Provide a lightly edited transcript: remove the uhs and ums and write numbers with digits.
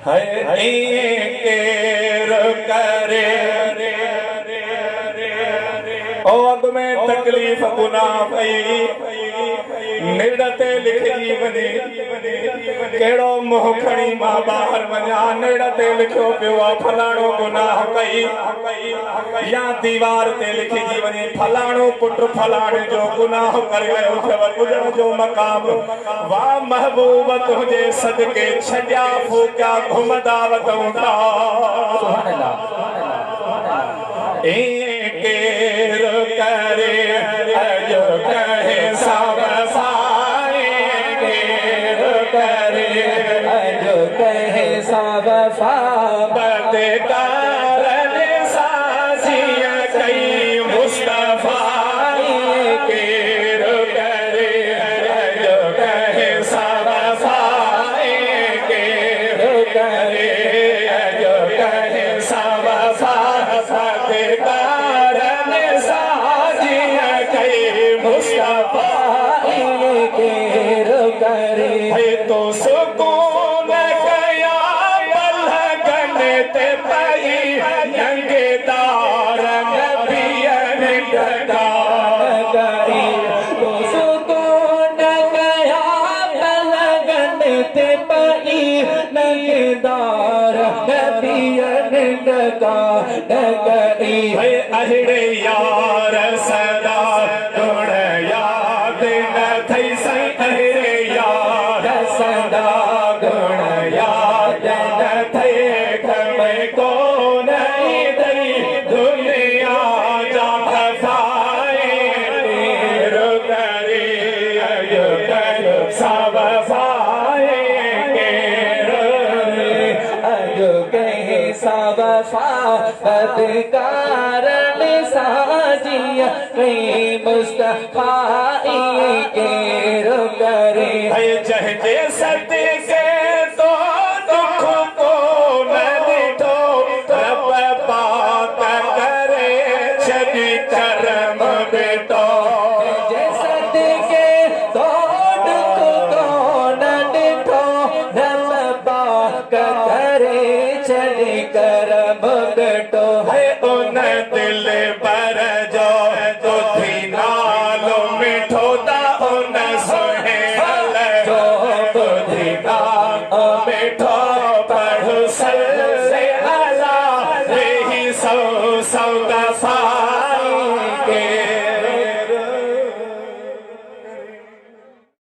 करे ओ अग में तकलीफ़ गुनाह पई निड़ते लिखी वने केड़ो मुंह खणी मां बाहर वञा निड़ते लिखियो पियो फलाणो गुनाह कई या दीवार ते लिखी वने फलाणो पुट फलाणे जो गुनाह कर गयो छव गुजण जो मकाम वाह महबूब तुझे सदके छड्या फूका घुमदा वतऊं था सुभान अल्लाह केर करे अजो कहे सब फाए केर करे अजो कहे सब फा बदकार साजिया कई मुस्तफा केर करे अजो कहे सब फाए केर करे अजो कहे सब फा तो सुकून गया पलगन ते पई नंगेदार नबियन डका करी तो सुकून गया पलगन ते पई नंगेदार नबियन डका करी अहड़े यार सदा गुण याद न थई सई अहड़े सदा गुण याद न थे खमे को नहीं दई दुनिया जा फसाए तेरो करे अयो करो सब फाए अयो कहे सब फा बदकार साजिया कई मुस्तफा केरो करे जहजे सते